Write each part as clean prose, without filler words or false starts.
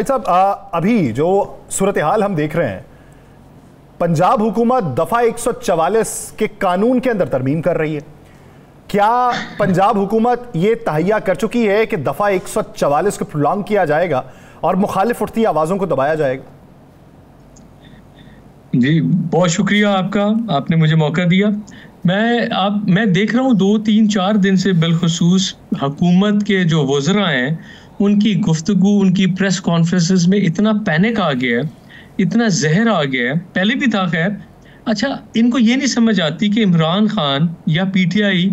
साहब, अभी जो सूरत हाल हम देख रहे हैं, पंजाब हुकूमत दफा 144 के कानून के अंदर तरमीम कर रही है। क्या पंजाब हुकूमत ये तहैया कर चुकी है कि दफा 144 को प्रोलॉन्ग किया जाएगा और मुखालिफ उठती आवाजों को दबाया जाएगा? जी, बहुत शुक्रिया आपका, आपने मुझे मौका दिया। मैं देख रहा हूँ 2-3-4 दिन से बिलखुसूस हुकूमत के जो वज़रा हैं उनकी गुफ्तगू, उनकी प्रेस कॉन्फ्रेंसेस में इतना पैनिक आ गया है, इतना जहर आ गया है। पहले भी था खैर। अच्छा, इनको ये नहीं समझ आती कि इमरान खान या पीटीआई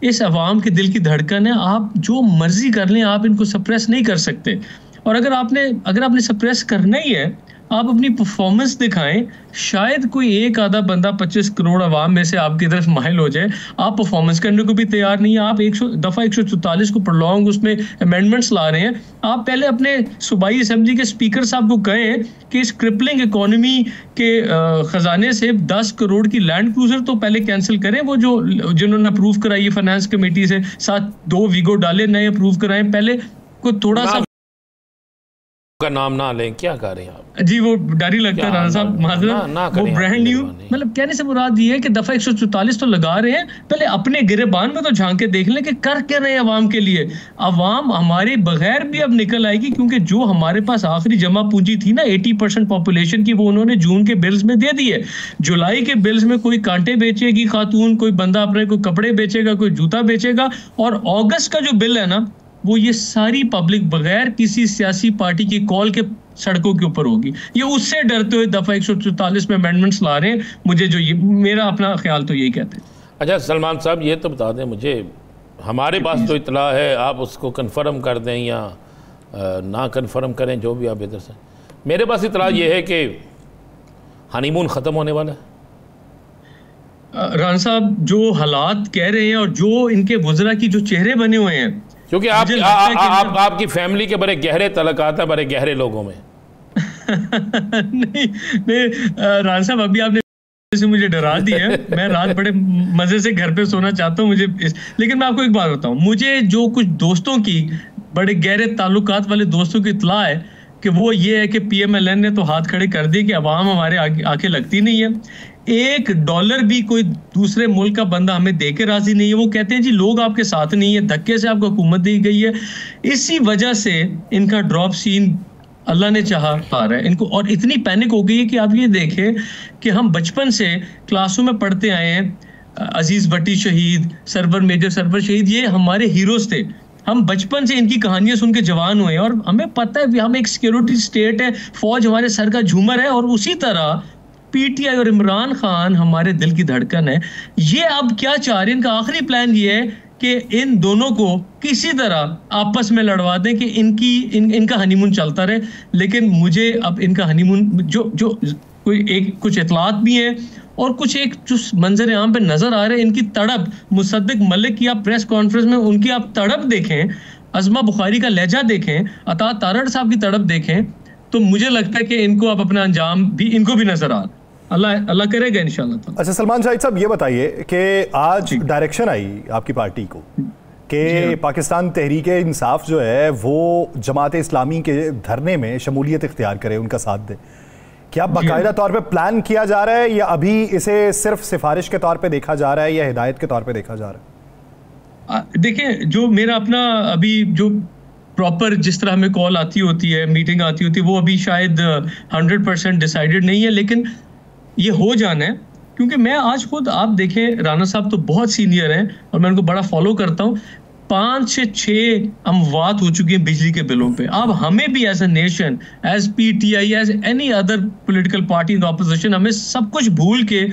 इस अवाम के दिल की धड़कन है। आप जो मर्जी कर लें, आप इनको सप्रेस नहीं कर सकते। और अगर आपने सप्रेस करना ही है, आप अपनी परफॉर्मेंस दिखाएं। शायद कोई एक आधा बंदा 25 करोड़ अवाम में से आपकी तरफ माइल हो जाए। आप परफॉर्मेंस करने को भी तैयार नहीं है। आप दफा 144 को प्रोलॉन्ग, उसमें अमेंडमेंट्स ला रहे हैं। आप पहले अपने सूबाई असेंबली के स्पीकर साहब को कहें कि इस क्रिपलिंग इकोनॉमी के खजाने से 10 करोड़ की लैंड क्रूजर तो पहले कैंसिल करें। वो जो जिन्होंने अप्रूव कराई है फाइनेंस कमेटी से, साथ 2 वीगो डाले, नए अप्रूव कराएं। पहले को थोड़ा सा का नाम ना लें, क्या कर रहे हैं आप? जी, वो डर ही लगता है राणा साहब, माजरत। वो ब्रांड न्यू, मतलब कहने से मुराद ये है कि दफा 144 तो लगा रहे हैं, पहले अपने गिरेबान में तो झांक के देख लें कि कर क्या रहे हैं अवाम के लिए। अवाम हमारे बगैर भी अब निकल आएगी, क्योंकि जो हमारे पास आखिरी जमा पूंजी थी ना 80% पॉपुलेशन की, वो उन्होंने जून के बिल्स में दे दी है। जुलाई के बिल्स में कोई कांटे बेचेगी खातून, कोई बंदा अपने को कपड़े बेचेगा, कोई जूता बेचेगा। और अगस्त का जो बिल है ना, वो ये सारी पब्लिक बगैर किसी सियासी पार्टी की कॉल के सड़कों के ऊपर होगी। ये उससे डरते हुए दफा 144 में अमेंडमेंट्स ला रहे हैं। मुझे जो ये मेरा अपना ख्याल तो यही कहते हैं। अच्छा सलमान साहब, ये तो बता दें मुझे, हमारे पास तो इतला है, आप उसको कंफर्म कर दें या ना कंफर्म करें, जो भी आप इधर से। मेरे पास इतला ये है कि हनीमून ख़त्म होने वाला है। रान साहब, जो हालात कह रहे हैं और जो इनके वज़रा की जो चेहरे बने हुए हैं, क्योंकि आपकी फैमिली के बड़े गहरे तल्लुकात हैं बड़े गहरे लोगों में। नहीं रान साहब, अभी आपने से मुझे डरा दिया है। मैं रात बड़े मजे से घर पे सोना चाहता हूँ लेकिन मैं आपको एक बात बताऊं, मुझे जो कुछ दोस्तों की, बड़े गहरे ताल्लुकात वाले दोस्तों की इत्तला है कि वो ये है कि पीएमएलएन ने तो हाथ खड़े कर दिए कि अवाम हमारे आके लगती नहीं है। $1 भी कोई दूसरे मुल्क का बंदा हमें दे के राजी नहीं है। वो कहते हैं जी लोग आपके साथ नहीं है, धक्के से आपको हुकूमत दी गई है। इसी वजह से इनका ड्रॉप सीन अल्लाह ने चाहा आ रहा है इनको। और इतनी पैनिक हो गई है कि आप ये देखें कि हम बचपन से क्लासों में पढ़ते आए हैं, अजीज भट्टी शहीद, सरवर मेजर सरवर शहीद, ये हमारे हीरोज थे। हम बचपन से इनकी कहानियां सुन के जवान हुए और हमें पता है हम एक सिक्योरिटी स्टेट है, फौज हमारे सर का झूमर है। और उसी तरह पीटीआई और इमरान खान हमारे दिल की धड़कन है। ये अब क्या चाह रहे हैं, इनका आखिरी प्लान ये है कि इन दोनों को किसी तरह आपस में लड़वा दें कि इनका हनीमून चलता रहे। लेकिन मुझे अब इनका हनीमून जो कुछ इतलात भी है और कुछ एक जो मंजर आम पे नजर आ रहे हैं, इनकी तड़प, मुसद्दिक मलिक की आप प्रेस कॉन्फ्रेंस में उनकी आप तड़प देखें, अज़मा बुखारी का लहजा देखें, अता तारड़ साहब की तड़प देखें, तो मुझे लगता है कि इनको आप अपना अंजाम भी इनको भी नजर आ अल्लाह करेगा इंशाल्लाह। अच्छा सलमान शाहिद साहब, ये बताइए कि आज डायरेक्शन आई आपकी पार्टी को कि पाकिस्तान तहरीक इंसाफ जो है वो जमात इस्लामी के धरने में शमूलियत इख्तियार करे, उनका साथ दे। क्या बाकायदा तौर पे प्लान किया जा रहा है या अभी इसे सिर्फ सिफारिश के तौर पे देखा जा रहा है या हिदायत के तौर पे देखा जा रहा है? देखिए, जो मेरा अपना अभी जो प्रॉपर जिस तरह हमें कॉल आती होती है, मीटिंग आती होती है, वो अभी शायद 100% डिसाइडेड नहीं है, लेकिन ये हो जाना है। क्योंकि मैं आज खुद, आप देखें, राना साहब तो बहुत सीनियर हैं और मैं उनको बड़ा फॉलो करता हूँ। 5 से 6 अमवात हो चुकी हैं बिजली के बिलों पे। अब हमें भी as a nation, as PTI, as any other political party in the opposition, हमें सब कुछ भूल के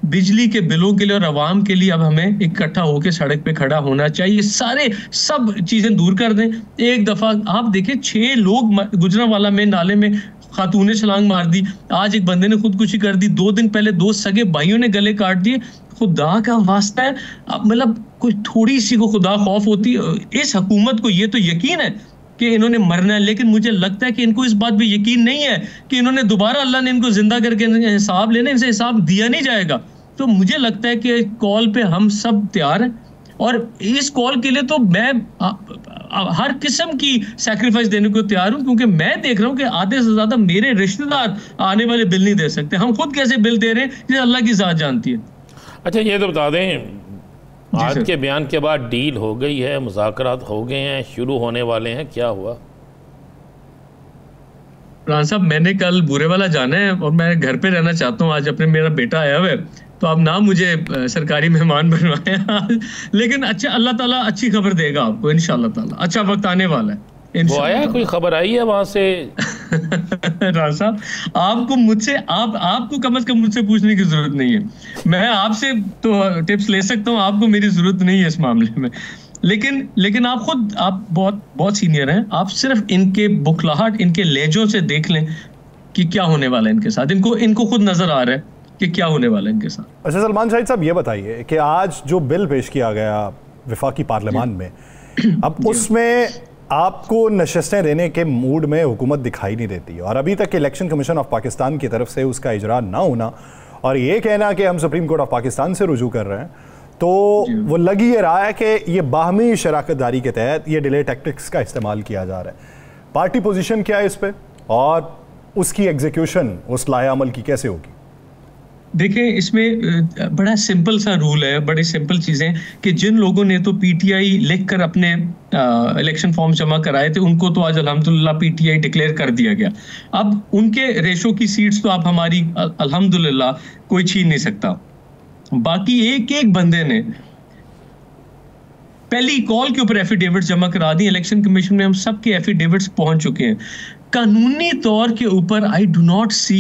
बिजली के बिलों के लिए और आवाम के लिए अब हमें इकट्ठा होकर सड़क पे खड़ा होना चाहिए। सब चीजें दूर कर दें। एक दफा आप देखें, 6 लोग गुजरांवाला में नाले में खातून ने छलांग मार दी। आज एक बंदे ने खुदकुशी कर दी। 2 दिन पहले 2 सगे भाइयों ने गले काट दिए। खुदा का वास्ता है, मतलब कोई थोड़ी सी को खुदा खौफ होती। इस हुकूमत को ये तो यकीन है कि इन्होंने मरना है, लेकिन मुझे लगता है कि इनको इस बात पे यकीन नहीं है कि इन्होंने दोबारा, अल्लाह ने इनको जिंदा करके हिसाब लेने, इनसे हिसाब दिया नहीं जाएगा। तो मुझे लगता है कि कॉल पे हम सब तैयार हैं। और इस कॉल के लिए तो मैं हर किस्म की सैक्रिफाइस देने को तैयार हूं, क्योंकि मैं देख रहा हूं कि आधे से ज्यादा मेरे रिश्तेदार आने वाले बिल नहीं दे सकते। हम खुद कैसे बिल दे रहे हैं ये अल्लाह की ज़ात जानती है। अच्छा ये तो बता दें, आज के बयान के बाद डील हो गई है, मुज़ाकरात हो गए हैं, शुरू होने वाले हैं, क्या हुआ? रान साहब मैंने कल बुरे वाला जाना है और मैं घर पे रहना चाहता हूँ। आज अपने मेरा बेटा आया हुआ है, तो आप ना मुझे सरकारी मेहमान बनवाएं लेकिन अच्छा अल्लाह ताला अच्छी खबर देगा आपको इंशाअल्लाह ताला। अच्छा वक्त आने वाला है। वो आया, कोई खबर आई है वहां से? रान साहब आपको मुझसे आपको कम से कम मुझसे पूछने की जरूरत नहीं है। मैं आपसे तो टिप्स ले सकता हूँ, आपको मेरी जरूरत नहीं है इस मामले में। लेकिन आप खुद आप बहुत सीनियर हैं, आप सिर्फ इनके बुखलाहट, इनके लहजों से देख लें कि क्या होने वाला है इनके साथ। इनको खुद नजर आ रहा है कि क्या होने वाला है इनके साथ। अच्छा सलमान शाहिद साहब ये बताइए कि आज जो बिल पेश किया गया वफाकी पार्लियामान में, अब उसमें आपको नशस्तें देने के मूड में हुकूमत दिखाई नहीं देती, और अभी तक इलेक्शन कमीशन ऑफ पाकिस्तान की तरफ से उसका इजरा ना होना और ये कहना कि हम सुप्रीम कोर्ट ऑफ पाकिस्तान से रुजू कर रहे हैं, तो वो लग ये रहा है कि ये बाहमी शराकतदारी के तहत ये डिले टैक्टिक्स का इस्तेमाल किया जा रहा है। पार्टी पोजीशन क्या है इस पे और उसकी एग्जीक्यूशन उस लाए अमल की कैसे होगी? देखिए इसमें बड़ा सिंपल सा रूल है, बड़ी सिंपल चीज़ें कि जिन लोगों ने तो पीटीआई लिख कर अपने इलेक्शन फॉर्म जमा कराए थे उनको तो आज अल्हम्दुलिल्लाह पीटीआई डिक्लेयर कर दिया गया। अब उनके रेशो की सीट्स तो आप हमारी अल्हम्दुलिल्लाह कोई छीन नहीं सकता। बाकी एक एक बंदे ने पहली कॉल के ऊपर एफिडेविट्स जमा करा दी। इलेक्शन कमीशन में हम सबके एफिडेविट्स पहुंच चुके हैं। कानूनी तौर के ऊपर आई डू नॉट सी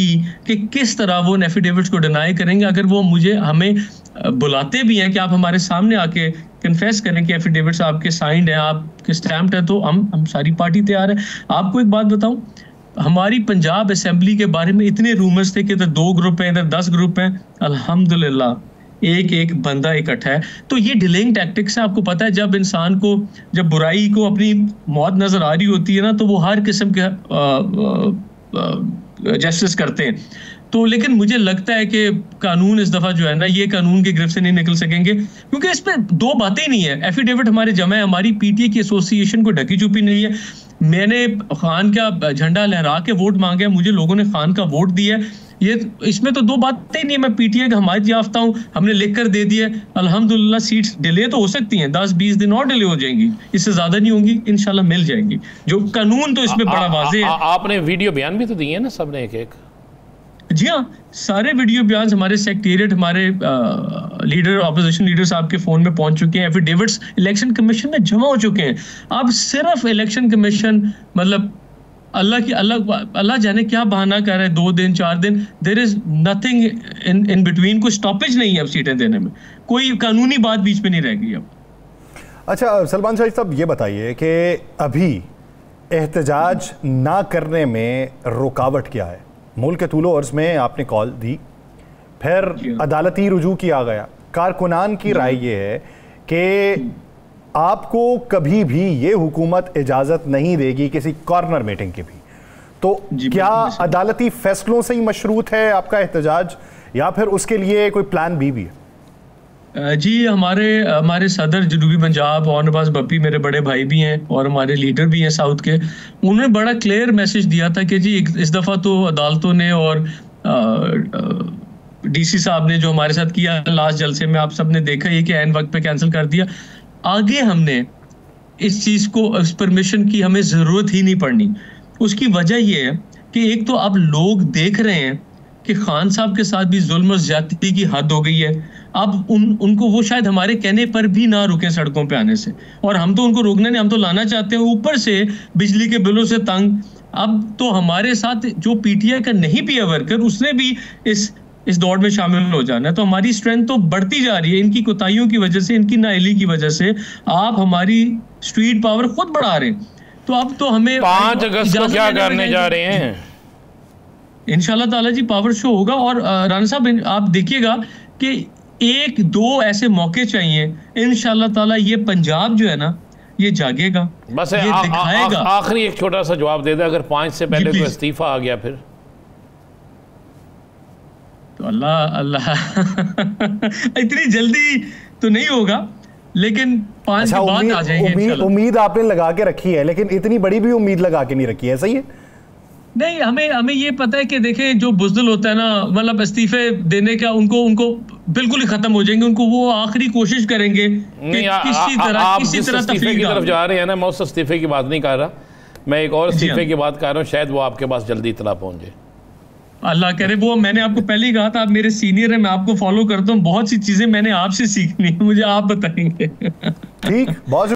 कि किस तरह वो उन एफिडेविट्स को डिनाई करेंगे। अगर वो हमें बुलाते भी हैं कि आप हमारे सामने आके कन्फेस करें कि एफिडेविट्स आपके साइंड हैं, आपके स्टैम्प्ड है, तो हम सारी पार्टी तैयार है। आपको एक बात बताऊं, हमारी पंजाब असेंबली के बारे में इतने रूमर्स थे कि इधर 2 ग्रुप हैं, इधर 10 ग्रुप हैं। अल्हम्दुलिल्लाह एक बंदा इकट्ठा है। तो ये डिलेइंग टैक्टिक्स है। आपको पता है जब इंसान को, जब बुराई को अपनी मौत नजर आ रही होती है ना, तो वो हर किस्म के जस्टिस करते हैं। तो लेकिन मुझे लगता है कि कानून इस दफा जो है ना, ये कानून की गिरफ्त से नहीं निकल सकेंगे, क्योंकि इस पे दो बातें ही नहीं है। एफिडेविट हमारे जमा है, हमारी पीटीए की एसोसिएशन को ढकी छुपी नहीं है। मैंने खान का झंडा लहरा के वोट मांगे, मुझे लोगों ने खान का वोट दिया। ये इसमें तो दो बातें ही नहीं है। मैं पीटीआई का हमायत याफ्ता हूं, हमने लिख कर दे दिया। अल्हम्दुलिल्लाह सीट्स डिले तो हो सकती हैं, 10-20 दिन और डिले हो जाएंगी, इससे ज्यादा नहीं होंगी, इंशाल्लाह मिल जाएंगी। जो कानून तो इसमें बड़ा वाज़ेह है। आपने वीडियो बयान भी तो दिए ना सबने एक? जी हाँ, सारे वीडियो बयान हमारे सेक्रेटेरिएट, हमारे लीडर, ऑपोजिशन लीडर साहब के फोन में पहुंच चुके हैं। एफिडेविट्स इलेक्शन कमीशन में जमा हो चुके हैं। अब सिर्फ इलेक्शन कमीशन, मतलब अल्लाह जाने क्या बहाना कर रहा है, 2 दिन 4 दिन, there is nothing in between. कोई स्टॉपेज नहीं है अब सीटें देने में, कोई कानूनी बात बीच में नहीं रह गई अब। अच्छा सलमान शाहिद साहब ये बताइए कि अभी एहतजाज ना करने में रुकावट क्या है? मुल्क के तूलो अर्ज में आपने कॉल दी, फिर अदालती रुजू किया गया। कारकुनान की राय ये है कि आपको कभी भी ये हुकूमत इजाजत नहीं देगी किसी कॉर्नर मीटिंग की भी। तो क्या अदालती फैसलों से ही मशरूत है आपका एहतजाज, या फिर उसके लिए कोई प्लान बी भी है? जी हमारे सदर जनूबी पंजाब और नवाज बप्पी मेरे बड़े भाई भी हैं और हमारे लीडर भी हैं साउथ के। उन्होंने बड़ा क्लियर मैसेज दिया था कि जी इस दफ़ा तो अदालतों ने और डीसी साहब ने जो हमारे साथ किया लास्ट जलसे में, आप सब ने देखा ये कि ऐन वक्त पे कैंसिल कर दिया। आगे हमने इस चीज़ को, इस परमिशन की हमें ज़रूरत ही नहीं पड़नी। उसकी वजह ये है कि एक तो अब लोग देख रहे हैं कि खान साहब के साथ भी जुल्म और ज्यादती की हद हो गई है। अब उनको वो शायद हमारे कहने पर भी ना रुके सड़कों पे आने से, और हम तो उनको रोकना नहीं, हम तो लाना चाहते हैं। ऊपर से बिजली के बिलों से तंग। अब तो हमारे साथ जो पीटीआई का नहीं पिया वर्कर, उसने भी इस दौड़ में शामिल हो जाना है। तो हमारी स्ट्रेंथ तो बढ़ती जा रही है इनकी कोताहियों की वजह से, इनकी नाअहली की वजह से। आप हमारी स्ट्रीट पावर खुद बढ़ा रहे हैं। तो अब तो हमें 5 अगस्त को क्या करने जा रहे हैं? इंशाल्लाह ताला जी पावर शो होगा। और राना साहब आप देखिएगा कि 1-2 ऐसे मौके चाहिए, इंशाल्लाह ताला ये पंजाब जो है ना ये जागेगा। बस आखिरी एक छोटा सा जवाब दे दे, अगर 5 से पहले कोई इस्तीफा आ गया फिर तो अल्लाह इतनी जल्दी तो नहीं होगा, लेकिन 5 के बाद आ जाएंगे। उम्मीद आपने लगा के रखी है, लेकिन इतनी बड़ी भी उम्मीद लगा के नहीं रखी है, सही है? नहीं, हमें ये पता है कि देखें, जो बुज़दिल होता है ना, मतलब इस्तीफे देने का उनको बिल्कुल ही खत्म हो जाएंगे, उनको वो आखिरी कोशिश करेंगे कि किसी तरह इस्तीफे की तरफ जा रहे हैं ना, मैं उस इस्तीफे की बात नहीं कर रहा, मैं एक और इस्तीफे की बात कर रहा हूँ, शायद वो आपके पास जल्दी इतला पहुंचे। अल्लाह करे। वो मैंने आपको पहले ही कहा था, आप मेरे सीनियर हैं, मैं आपको फॉलो करता हूँ, बहुत सी चीजें मैंने आपसे सीखनी है, मुझे आप बताएंगे। ठीक, बहुत